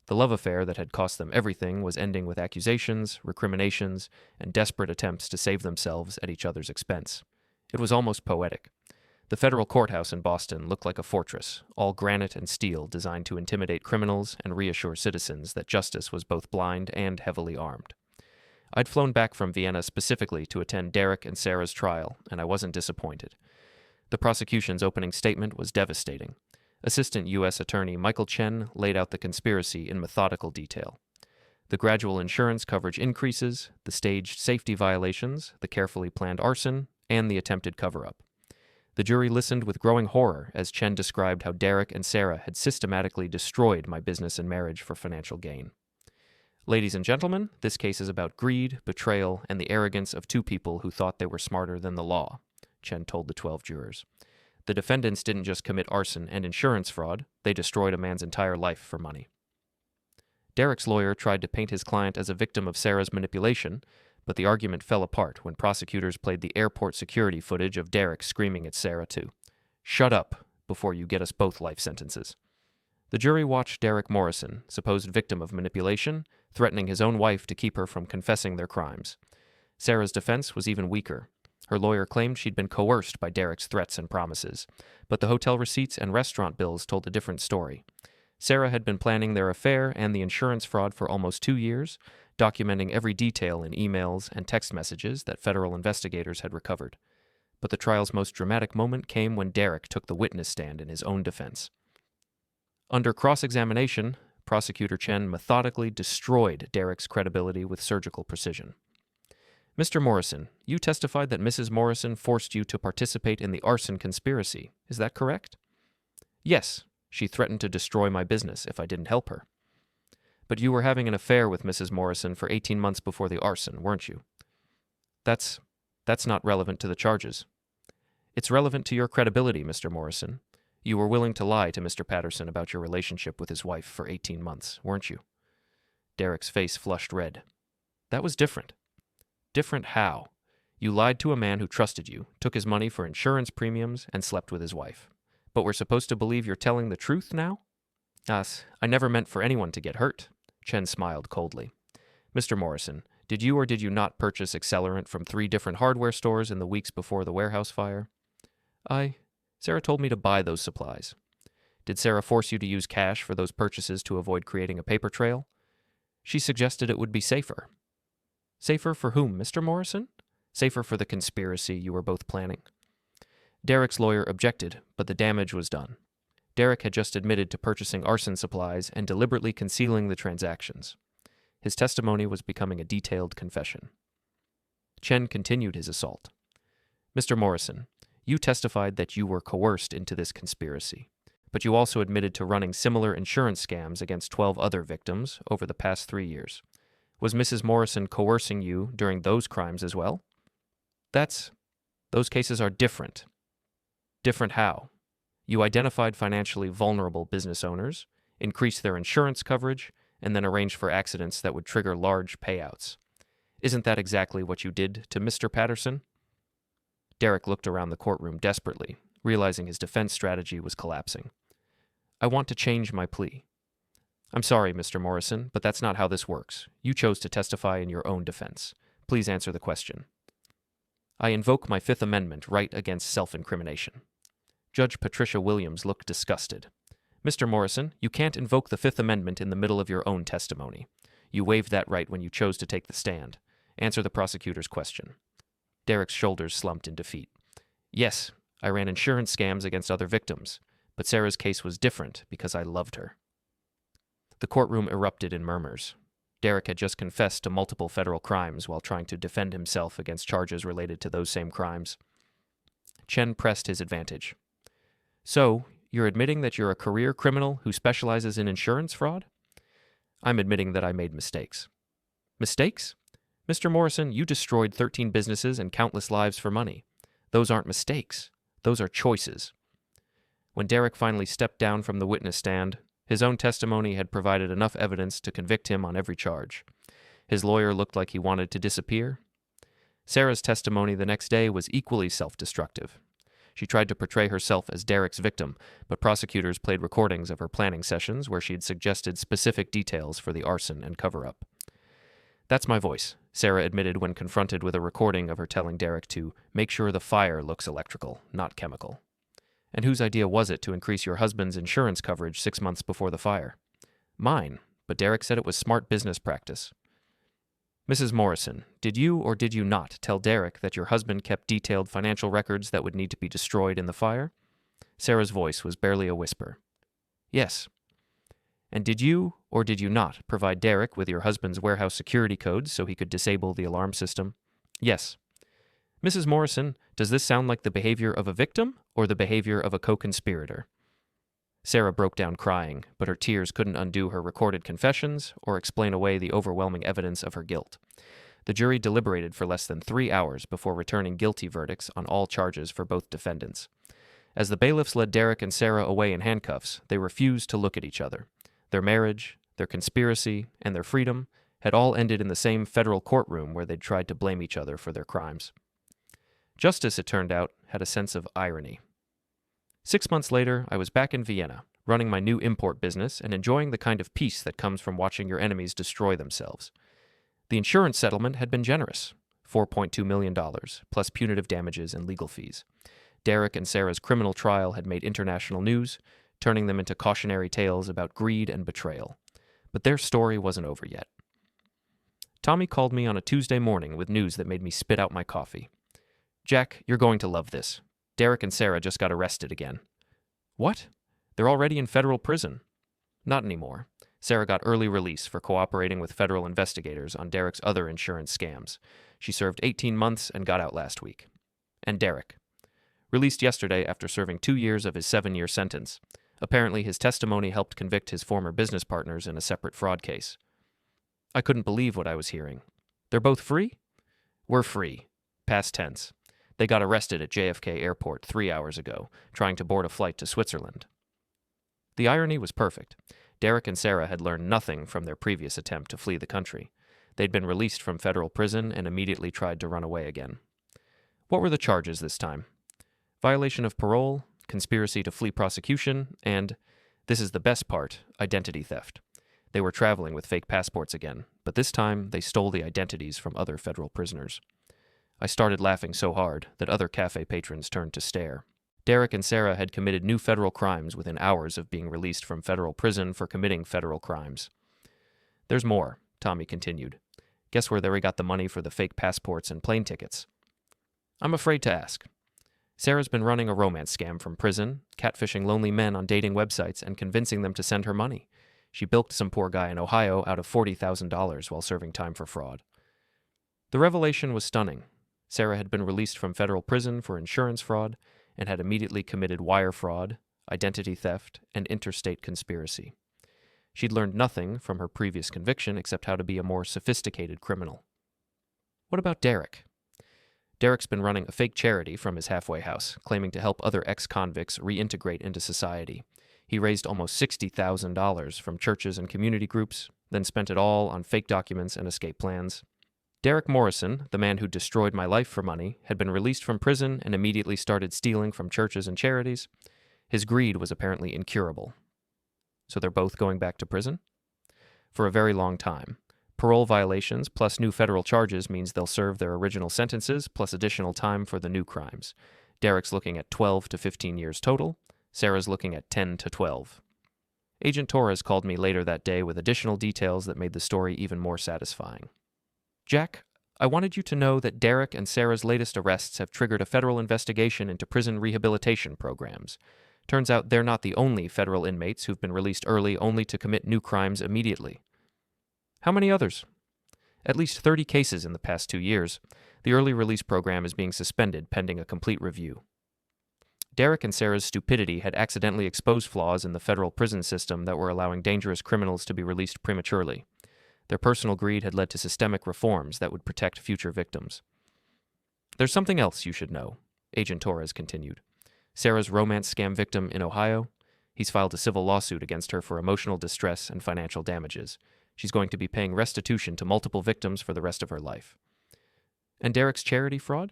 The love affair that had cost them everything was ending with accusations, recriminations, and desperate attempts to save themselves at each other's expense. It was almost poetic. The federal courthouse in Boston looked like a fortress, all granite and steel designed to intimidate criminals and reassure citizens that justice was both blind and heavily armed. I'd flown back from Vienna specifically to attend Derek and Sarah's trial, and I wasn't disappointed. The prosecution's opening statement was devastating. Assistant U.S. Attorney Michael Chen laid out the conspiracy in methodical detail. The gradual insurance coverage increases, the staged safety violations, the carefully planned arson, and the attempted cover-up. The jury listened with growing horror as Chen described how Derek and Sarah had systematically destroyed my business and marriage for financial gain. "Ladies and gentlemen, this case is about greed, betrayal, and the arrogance of two people who thought they were smarter than the law," Chen told the 12 jurors. "The defendants didn't just commit arson and insurance fraud, they destroyed a man's entire life for money." Derek's lawyer tried to paint his client as a victim of Sarah's manipulation, but the argument fell apart when prosecutors played the airport security footage of Derek screaming at Sarah to, "Shut up, before you get us both life sentences." The jury watched Derek Morrison, supposed victim of manipulation, threatening his own wife to keep her from confessing their crimes. Sarah's defense was even weaker. Her lawyer claimed she'd been coerced by Derek's threats and promises, but the hotel receipts and restaurant bills told a different story. Sarah had been planning their affair and the insurance fraud for almost 2 years, documenting every detail in emails and text messages that federal investigators had recovered. But the trial's most dramatic moment came when Derek took the witness stand in his own defense. Under cross-examination, Prosecutor Chen methodically destroyed Derek's credibility with surgical precision. "Mr. Morrison, you testified that Mrs. Morrison forced you to participate in the arson conspiracy. Is that correct?" "Yes. She threatened to destroy my business if I didn't help her." "But you were having an affair with Mrs. Morrison for 18 months before the arson, weren't you?" That's not relevant to the charges." "It's relevant to your credibility, Mr. Morrison. You were willing to lie to Mr. Patterson about your relationship with his wife for 18 months, weren't you?" Derek's face flushed red. "That was different." "Different how? You lied to a man who trusted you, took his money for insurance premiums, and slept with his wife. But we're supposed to believe you're telling the truth now?" I never meant for anyone to get hurt." Chen smiled coldly. "Mr. Morrison, did you or did you not purchase accelerant from 3 different hardware stores in the weeks before the warehouse fire?" Sarah told me to buy those supplies." "Did Sarah force you to use cash for those purchases to avoid creating a paper trail?" "She suggested it would be safer." "Safer for whom, Mr. Morrison?" "Safer for the conspiracy you were both planning." Derek's lawyer objected, but the damage was done. Derek had just admitted to purchasing arson supplies and deliberately concealing the transactions. His testimony was becoming a detailed confession. Chen continued his assault. Mr. Morrison, you testified that you were coerced into this conspiracy, but you also admitted to running similar insurance scams against 12 other victims over the past 3 years. Was Mrs. Morrison coercing you during those crimes as well? Those cases are different. Different how? You identified financially vulnerable business owners, increased their insurance coverage, and then arranged for accidents that would trigger large payouts. Isn't that exactly what you did to Mr. Patterson? Derek looked around the courtroom desperately, realizing his defense strategy was collapsing. I want to change my plea. I'm sorry, Mr. Morrison, but that's not how this works. You chose to testify in your own defense. Please answer the question. I invoke my Fifth Amendment right against self-incrimination. Judge Patricia Williams looked disgusted. Mr. Morrison, you can't invoke the Fifth Amendment in the middle of your own testimony. You waived that right when you chose to take the stand. Answer the prosecutor's question. Derek's shoulders slumped in defeat. Yes, I ran insurance scams against other victims, but Sarah's case was different because I loved her. The courtroom erupted in murmurs. Derek had just confessed to multiple federal crimes while trying to defend himself against charges related to those same crimes. Chen pressed his advantage. So, you're admitting that you're a career criminal who specializes in insurance fraud? I'm admitting that I made mistakes. Mistakes? Mr. Morrison, you destroyed 13 businesses and countless lives for money. Those aren't mistakes. Those are choices. When Derek finally stepped down from the witness stand, his own testimony had provided enough evidence to convict him on every charge. His lawyer looked like he wanted to disappear. Sarah's testimony the next day was equally self-destructive. She tried to portray herself as Derek's victim, but prosecutors played recordings of her planning sessions where she had suggested specific details for the arson and cover-up. That's my voice, Sarah admitted when confronted with a recording of her telling Derek to make sure the fire looks electrical, not chemical. And whose idea was it to increase your husband's insurance coverage 6 months before the fire? Mine, but Derek said it was smart business practice. Mrs. Morrison, did you or did you not tell Derek that your husband kept detailed financial records that would need to be destroyed in the fire? Sarah's voice was barely a whisper. Yes. And did you or did you not provide Derek with your husband's warehouse security codes so he could disable the alarm system? Yes. Mrs. Morrison, does this sound like the behavior of a victim or the behavior of a co-conspirator? Sarah broke down crying, but her tears couldn't undo her recorded confessions or explain away the overwhelming evidence of her guilt. The jury deliberated for less than 3 hours before returning guilty verdicts on all charges for both defendants. As the bailiffs led Derek and Sarah away in handcuffs, they refused to look at each other. Their marriage, their conspiracy, and their freedom had all ended in the same federal courtroom where they'd tried to blame each other for their crimes. Justice, it turned out, had a sense of irony. 6 months later, I was back in Vienna, running my new import business and enjoying the kind of peace that comes from watching your enemies destroy themselves. The insurance settlement had been generous, $4.2 million, plus punitive damages and legal fees. Derek and Sarah's criminal trial had made international news, turning them into cautionary tales about greed and betrayal. But their story wasn't over yet. Tommy called me on a Tuesday morning with news that made me spit out my coffee. Jack, you're going to love this. Derek and Sarah just got arrested again. What? They're already in federal prison. Not anymore. Sarah got early release for cooperating with federal investigators on Derek's other insurance scams. She served 18 months and got out last week. And Derek. Released yesterday after serving 2 years of his 7-year sentence. Apparently his testimony helped convict his former business partners in a separate fraud case. I couldn't believe what I was hearing. They're both free? We're free. Past tense. They got arrested at JFK Airport 3 hours ago, trying to board a flight to Switzerland. The irony was perfect. Derek and Sarah had learned nothing from their previous attempt to flee the country. They'd been released from federal prison and immediately tried to run away again. What were the charges this time? Violation of parole, conspiracy to flee prosecution, and, this is the best part, identity theft. They were traveling with fake passports again, but this time they stole the identities from other federal prisoners. I started laughing so hard that other cafe patrons turned to stare. Derek and Sarah had committed new federal crimes within hours of being released from federal prison for committing federal crimes. There's more, Tommy continued. Guess where they got the money for the fake passports and plane tickets? I'm afraid to ask. Sarah's been running a romance scam from prison, catfishing lonely men on dating websites and convincing them to send her money. She bilked some poor guy in Ohio out of $40,000 while serving time for fraud. The revelation was stunning. Sarah had been released from federal prison for insurance fraud and had immediately committed wire fraud, identity theft, and interstate conspiracy. She'd learned nothing from her previous conviction except how to be a more sophisticated criminal. What about Derek? Derek's been running a fake charity from his halfway house, claiming to help other ex-convicts reintegrate into society. He raised almost $60,000 from churches and community groups, then spent it all on fake documents and escape plans. Derek Morrison, the man who destroyed my life for money, had been released from prison and immediately started stealing from churches and charities. His greed was apparently incurable. So they're both going back to prison? For a very long time. Parole violations plus new federal charges means they'll serve their original sentences plus additional time for the new crimes. Derek's looking at 12 to 15 years total. Sarah's looking at 10 to 12. Agent Torres called me later that day with additional details that made the story even more satisfying. Jack, I wanted you to know that Derek and Sarah's latest arrests have triggered a federal investigation into prison rehabilitation programs. Turns out they're not the only federal inmates who've been released early only to commit new crimes immediately. How many others? At least 30 cases in the past 2 years. The early release program is being suspended pending a complete review. Derek and Sarah's stupidity had accidentally exposed flaws in the federal prison system that were allowing dangerous criminals to be released prematurely. Their personal greed had led to systemic reforms that would protect future victims. There's something else you should know, Agent Torres continued. Sarah's romance scam victim in Ohio, he's filed a civil lawsuit against her for emotional distress and financial damages. She's going to be paying restitution to multiple victims for the rest of her life. And Derek's charity fraud?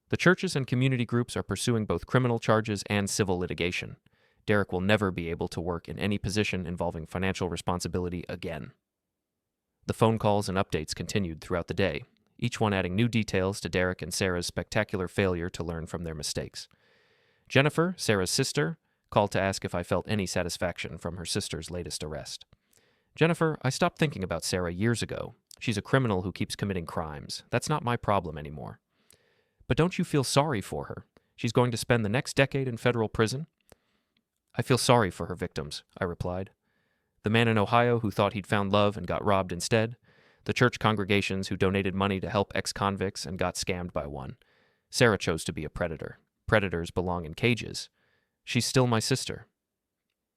The churches and community groups are pursuing both criminal charges and civil litigation. Derek will never be able to work in any position involving financial responsibility again. The phone calls and updates continued throughout the day, each one adding new details to Derek and Sarah's spectacular failure to learn from their mistakes. Jennifer, Sarah's sister, called to ask if I felt any satisfaction from her sister's latest arrest. Jennifer, I stopped thinking about Sarah years ago. She's a criminal who keeps committing crimes. That's not my problem anymore. But don't you feel sorry for her? She's going to spend the next decade in federal prison? I feel sorry for her victims, I replied. The man in Ohio who thought he'd found love and got robbed instead. The church congregations who donated money to help ex-convicts and got scammed by one. Sarah chose to be a predator. Predators belong in cages. She's still my sister.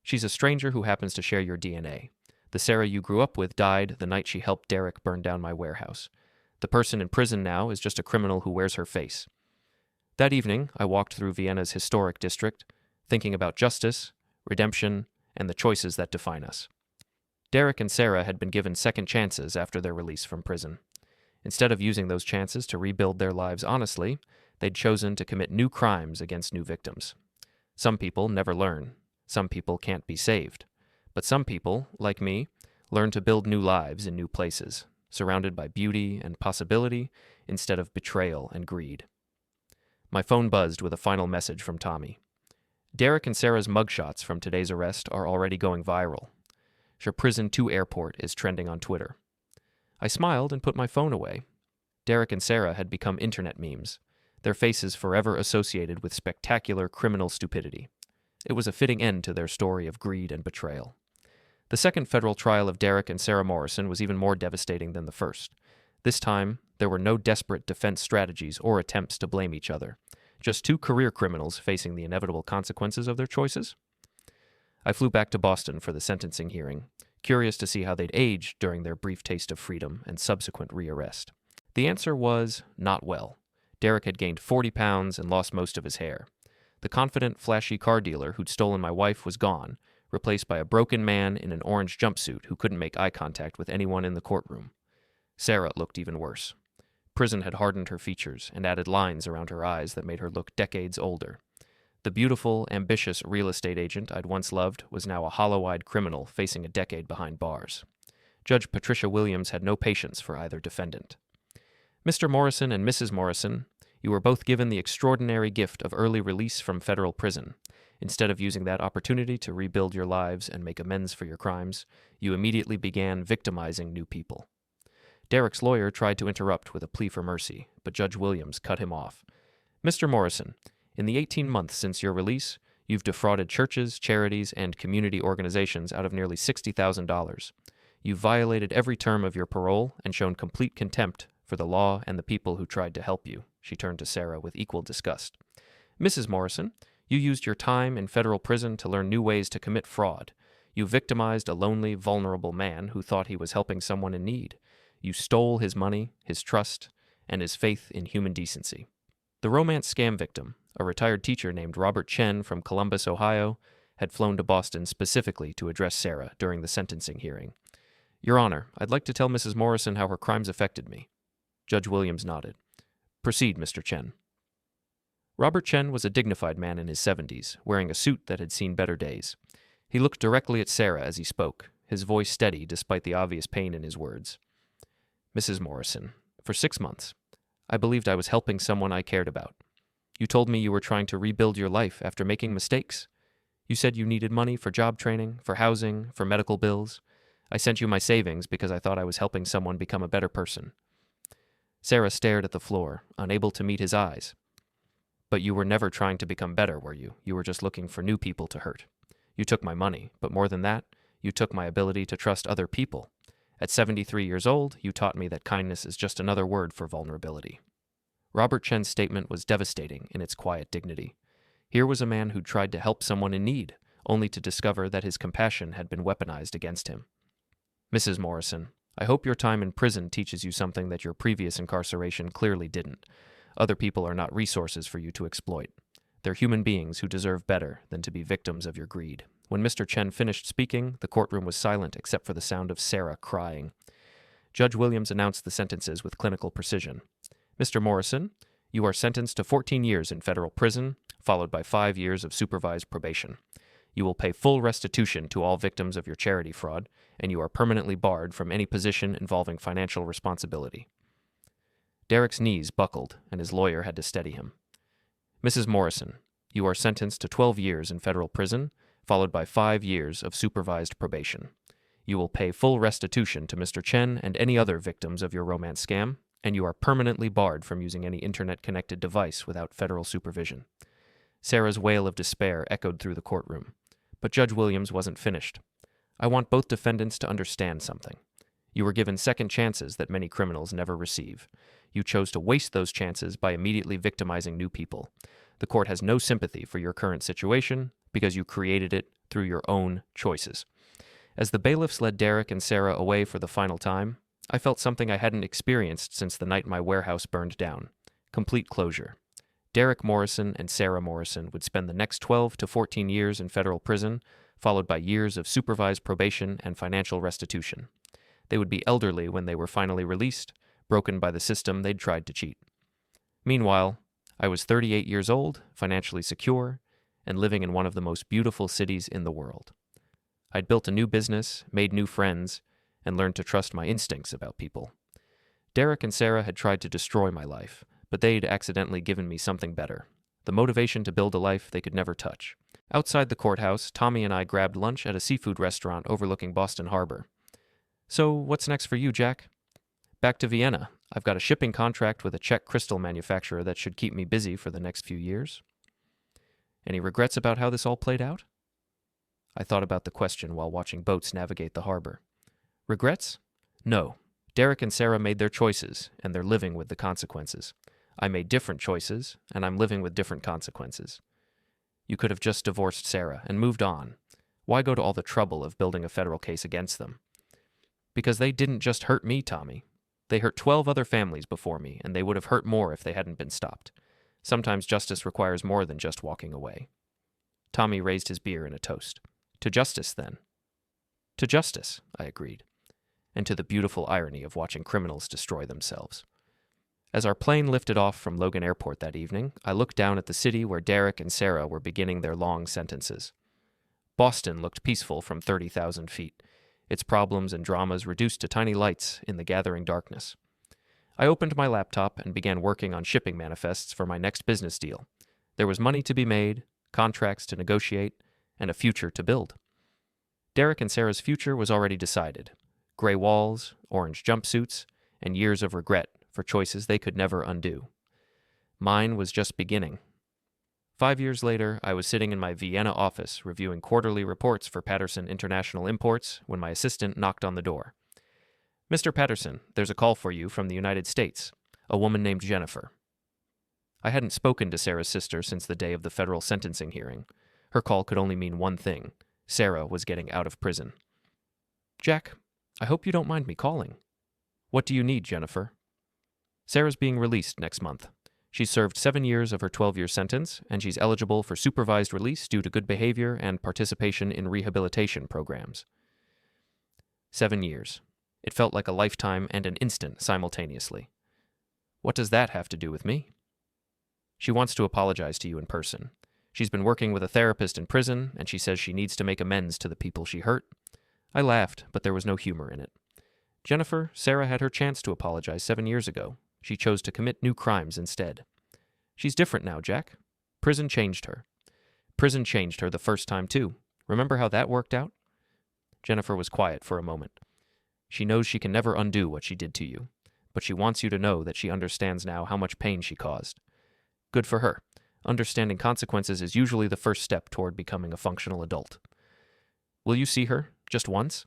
She's a stranger who happens to share your DNA. The Sarah you grew up with died the night she helped Derek burn down my warehouse. The person in prison now is just a criminal who wears her face. That evening, I walked through Vienna's historic district, thinking about justice, redemption, and the choices that define us. Derek and Sarah had been given second chances after their release from prison. Instead of using those chances to rebuild their lives honestly, they'd chosen to commit new crimes against new victims. Some people never learn. Some people can't be saved. But some people, like me, learn to build new lives in new places, surrounded by beauty and possibility instead of betrayal and greed. My phone buzzed with a final message from Tommy. Derek and Sarah's mugshots from today's arrest are already going viral. Her prison to airport is trending on Twitter. I smiled and put my phone away. Derek and Sarah had become internet memes, their faces forever associated with spectacular criminal stupidity. It was a fitting end to their story of greed and betrayal. The second federal trial of Derek and Sarah Morrison was even more devastating than the first. This time, there were no desperate defense strategies or attempts to blame each other. Just two career criminals facing the inevitable consequences of their choices. I flew back to Boston for the sentencing hearing, curious to see how they'd aged during their brief taste of freedom and subsequent rearrest. The answer was not well. Derek had gained 40 pounds and lost most of his hair. The confident, flashy car dealer who'd stolen my wife was gone, replaced by a broken man in an orange jumpsuit who couldn't make eye contact with anyone in the courtroom. Sarah looked even worse. Prison had hardened her features and added lines around her eyes that made her look decades older. The beautiful, ambitious real estate agent I'd once loved was now a hollow-eyed criminal facing a decade behind bars. Judge Patricia Williams had no patience for either defendant. Mr. Morrison and Mrs. Morrison, you were both given the extraordinary gift of early release from federal prison. Instead of using that opportunity to rebuild your lives and make amends for your crimes, you immediately began victimizing new people. Derek's lawyer tried to interrupt with a plea for mercy, but Judge Williams cut him off. Mr. Morrison, in the 18 months since your release, you've defrauded churches, charities, and community organizations out of nearly $60,000. You've violated every term of your parole and shown complete contempt for the law and the people who tried to help you. She turned to Sarah with equal disgust. Mrs. Morrison, you used your time in federal prison to learn new ways to commit fraud. You victimized a lonely, vulnerable man who thought he was helping someone in need. You stole his money, his trust, and his faith in human decency. The romance scam victim, a retired teacher named Robert Chen from Columbus, Ohio, had flown to Boston specifically to address Sarah during the sentencing hearing. Your Honor, I'd like to tell Mrs. Morrison how her crimes affected me. Judge Williams nodded. Proceed, Mr. Chen. Robert Chen was a dignified man in his 70s, wearing a suit that had seen better days. He looked directly at Sarah as he spoke, his voice steady despite the obvious pain in his words. Mrs. Morrison, for 6 months, I believed I was helping someone I cared about. You told me you were trying to rebuild your life after making mistakes. You said you needed money for job training, for housing, for medical bills. I sent you my savings because I thought I was helping someone become a better person. Sarah stared at the floor, unable to meet his eyes. But you were never trying to become better, were you? You were just looking for new people to hurt. You took my money, but more than that, you took my ability to trust other people. At 73 years old, you taught me that kindness is just another word for vulnerability. Robert Chen's statement was devastating in its quiet dignity. Here was a man who tried to help someone in need, only to discover that his compassion had been weaponized against him. Mrs. Morrison, I hope your time in prison teaches you something that your previous incarceration clearly didn't. Other people are not resources for you to exploit. They're human beings who deserve better than to be victims of your greed. When Mr. Chen finished speaking, the courtroom was silent except for the sound of Sarah crying. Judge Williams announced the sentences with clinical precision. Mr. Morrison, you are sentenced to 14 years in federal prison, followed by 5 years of supervised probation. You will pay full restitution to all victims of your charity fraud, and you are permanently barred from any position involving financial responsibility. Derek's knees buckled, and his lawyer had to steady him. Mrs. Morrison, you are sentenced to 12 years in federal prison, followed by 5 years of supervised probation. You will pay full restitution to Mr. Chen and any other victims of your romance scam, and you are permanently barred from using any internet-connected device without federal supervision. Sarah's wail of despair echoed through the courtroom. But Judge Williams wasn't finished. I want both defendants to understand something. You were given second chances that many criminals never receive. You chose to waste those chances by immediately victimizing new people. The court has no sympathy for your current situation because you created it through your own choices. As the bailiffs led Derek and Sarah away for the final time, I felt something I hadn't experienced since the night my warehouse burned down. Complete closure. Derek Morrison and Sarah Morrison would spend the next 12 to 14 years in federal prison, followed by years of supervised probation and financial restitution. They would be elderly when they were finally released, broken by the system they'd tried to cheat. Meanwhile, I was 38 years old, financially secure, and living in one of the most beautiful cities in the world. I'd built a new business, made new friends, and learned to trust my instincts about people. Derek and Sarah had tried to destroy my life, but they'd accidentally given me something better, the motivation to build a life they could never touch. Outside the courthouse, Tommy and I grabbed lunch at a seafood restaurant overlooking Boston Harbor. So, what's next for you, Jack? Back to Vienna. I've got a shipping contract with a Czech crystal manufacturer that should keep me busy for the next few years. Any regrets about how this all played out? I thought about the question while watching boats navigate the harbor. Regrets? No. Derek and Sarah made their choices, and they're living with the consequences. I made different choices, and I'm living with different consequences. You could have just divorced Sarah and moved on. Why go to all the trouble of building a federal case against them? Because they didn't just hurt me, Tommy. They hurt 12 other families before me, and they would have hurt more if they hadn't been stopped. Sometimes justice requires more than just walking away. Tommy raised his beer in a toast. To justice, then. To justice, I agreed, and to the beautiful irony of watching criminals destroy themselves. As our plane lifted off from Logan Airport that evening, I looked down at the city where Derek and Sarah were beginning their long sentences. Boston looked peaceful from 30,000 feet, its problems and dramas reduced to tiny lights in the gathering darkness. I opened my laptop and began working on shipping manifests for my next business deal. There was money to be made, contracts to negotiate, and a future to build. Derek and Sarah's future was already decided. Gray walls, orange jumpsuits, and years of regret for choices they could never undo. Mine was just beginning. 5 years later, I was sitting in my Vienna office reviewing quarterly reports for Patterson International Imports when my assistant knocked on the door. Mr. Patterson, there's a call for you from the United States. A woman named Jennifer. I hadn't spoken to Sarah's sister since the day of the federal sentencing hearing. Her call could only mean one thing. Sarah was getting out of prison. Jack, I hope you don't mind me calling. What do you need, Jennifer? Sarah's being released next month. She's served 7 years of her 12-year sentence, and she's eligible for supervised release due to good behavior and participation in rehabilitation programs. 7 years. It felt like a lifetime and an instant simultaneously. What does that have to do with me? She wants to apologize to you in person. She's been working with a therapist in prison, and she says she needs to make amends to the people she hurt. I laughed, but there was no humor in it. Jennifer, Sarah had her chance to apologize 7 years ago. She chose to commit new crimes instead. She's different now, Jack. Prison changed her. Prison changed her the first time, too. Remember how that worked out? Jennifer was quiet for a moment. She knows she can never undo what she did to you, but she wants you to know that she understands now how much pain she caused. Good for her. Understanding consequences is usually the first step toward becoming a functional adult. Will you see her, just once?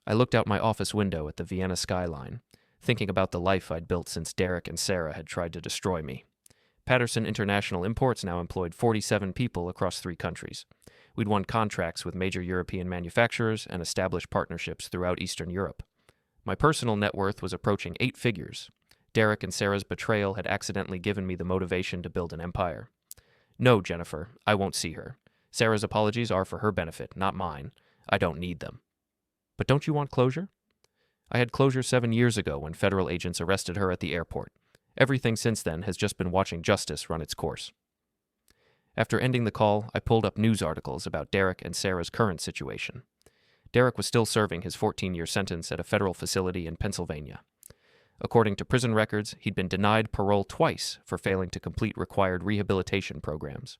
I looked out my office window at the Vienna skyline, thinking about the life I'd built since Derek and Sarah had tried to destroy me. Patterson International Imports now employed 47 people across 3 countries. We'd won contracts with major European manufacturers and established partnerships throughout Eastern Europe. My personal net worth was approaching 8 figures. Derek and Sarah's betrayal had accidentally given me the motivation to build an empire. No, Jennifer, I won't see her. Sarah's apologies are for her benefit, not mine. I don't need them. But don't you want closure? I had closure 7 years ago when federal agents arrested her at the airport. Everything since then has just been watching justice run its course. After ending the call, I pulled up news articles about Derek and Sarah's current situation. Derek was still serving his 14-year sentence at a federal facility in Pennsylvania. According to prison records, he'd been denied parole twice for failing to complete required rehabilitation programs.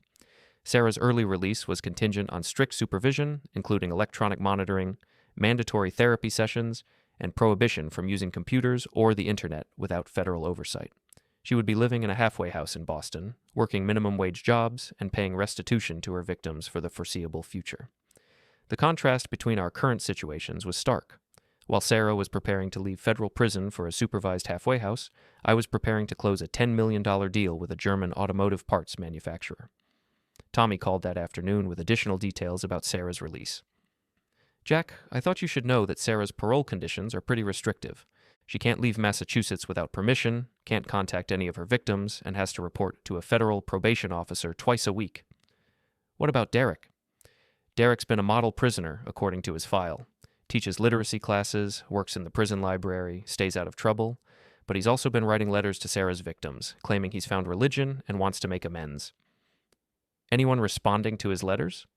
Sarah's early release was contingent on strict supervision, including electronic monitoring, mandatory therapy sessions, and prohibition from using computers or the internet without federal oversight. She would be living in a halfway house in Boston, working minimum wage jobs, and paying restitution to her victims for the foreseeable future. The contrast between our current situations was stark. While Sarah was preparing to leave federal prison for a supervised halfway house, I was preparing to close a $10 million deal with a German automotive parts manufacturer. Tommy called that afternoon with additional details about Sarah's release. Jack, I thought you should know that Sarah's parole conditions are pretty restrictive. She can't leave Massachusetts without permission, can't contact any of her victims, and has to report to a federal probation officer twice a week. What about Derek? Derek's been a model prisoner, according to his file. Teaches literacy classes, works in the prison library, stays out of trouble, but he's also been writing letters to Sarah's victims, claiming he's found religion and wants to make amends. Anyone responding to his letters?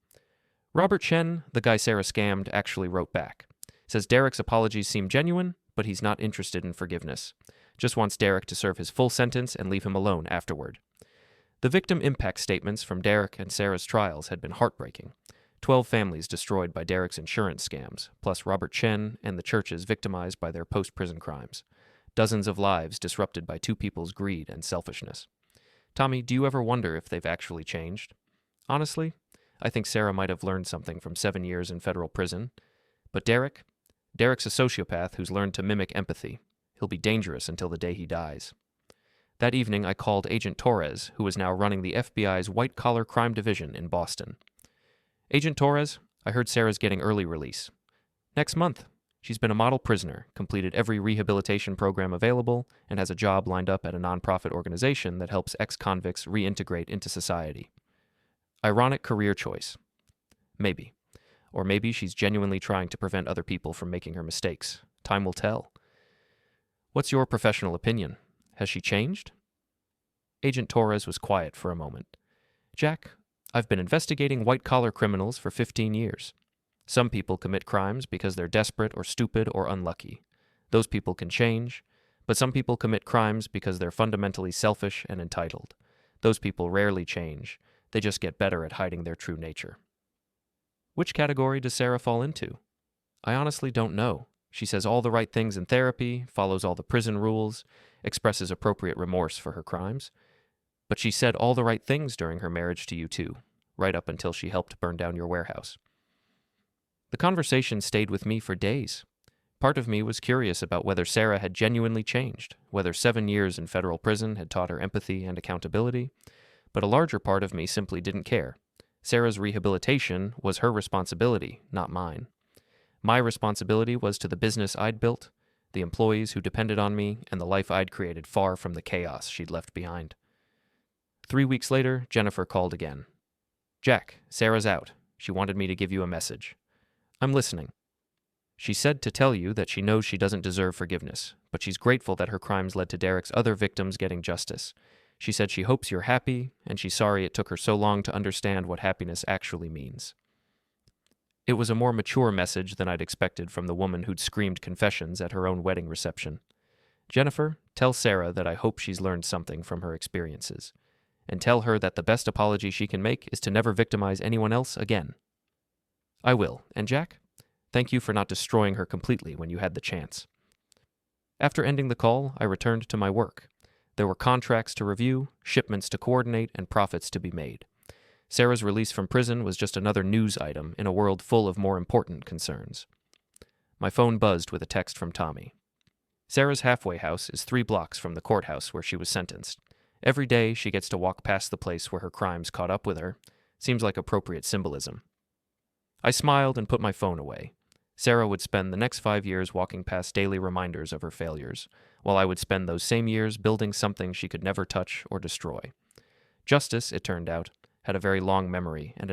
Robert Chen, the guy Sarah scammed, actually wrote back. Says Derek's apologies seem genuine, but he's not interested in forgiveness. Just wants Derek to serve his full sentence and leave him alone afterward. The victim impact statements from Derek and Sarah's trials had been heartbreaking. 12 families destroyed by Derek's insurance scams, plus Robert Chen and the churches victimized by their post-prison crimes. Dozens of lives disrupted by 2 people's greed and selfishness. Tommy, do you ever wonder if they've actually changed? Honestly, I think Sarah might have learned something from 7 years in federal prison. But Derek's a sociopath who's learned to mimic empathy. He'll be dangerous until the day he dies. That evening, I called Agent Torres, who is now running the FBI's white-collar crime division in Boston. Agent Torres, I heard Sarah's getting early release. Next month. She's been a model prisoner, completed every rehabilitation program available, and has a job lined up at a nonprofit organization that helps ex-convicts reintegrate into society. Ironic career choice. Maybe. Or maybe she's genuinely trying to prevent other people from making her mistakes. Time will tell. What's your professional opinion? Has she changed? Agent Torres was quiet for a moment. Jack, I've been investigating white-collar criminals for 15 years. Some people commit crimes because they're desperate or stupid or unlucky. Those people can change, but some people commit crimes because they're fundamentally selfish and entitled. Those people rarely change. They just get better at hiding their true nature. Which category does Sarah fall into? I honestly don't know. She says all the right things in therapy, follows all the prison rules, expresses appropriate remorse for her crimes. But she said all the right things during her marriage to you too, right up until she helped burn down your warehouse. The conversation stayed with me for days. Part of me was curious about whether Sarah had genuinely changed, whether 7 years in federal prison had taught her empathy and accountability, but a larger part of me simply didn't care. Sarah's rehabilitation was her responsibility, not mine. My responsibility was to the business I'd built, the employees who depended on me, and the life I'd created far from the chaos she'd left behind. 3 weeks later, Jennifer called again. "Jack, Sarah's out. She wanted me to give you a message." "I'm listening." "She said to tell you that she knows she doesn't deserve forgiveness, but she's grateful that her crimes led to Derek's other victims getting justice. She said she hopes you're happy, and she's sorry it took her so long to understand what happiness actually means." It was a more mature message than I'd expected from the woman who'd screamed confessions at her own wedding reception. "Jennifer, tell Sarah that I hope she's learned something from her experiences. And tell her that the best apology she can make is to never victimize anyone else again." "I will. And Jack, thank you for not destroying her completely when you had the chance." After ending the call, I returned to my work. There were contracts to review, shipments to coordinate, and profits to be made. Sarah's release from prison was just another news item in a world full of more important concerns. My phone buzzed with a text from Tommy. "Sarah's halfway house is 3 blocks from the courthouse where she was sentenced. Every day she gets to walk past the place where her crimes caught up with her. Seems like appropriate symbolism." I smiled and put my phone away. Sarah would spend the next 5 years walking past daily reminders of her failures, while I would spend those same years building something she could never touch or destroy. Justice, it turned out, had a very long memory and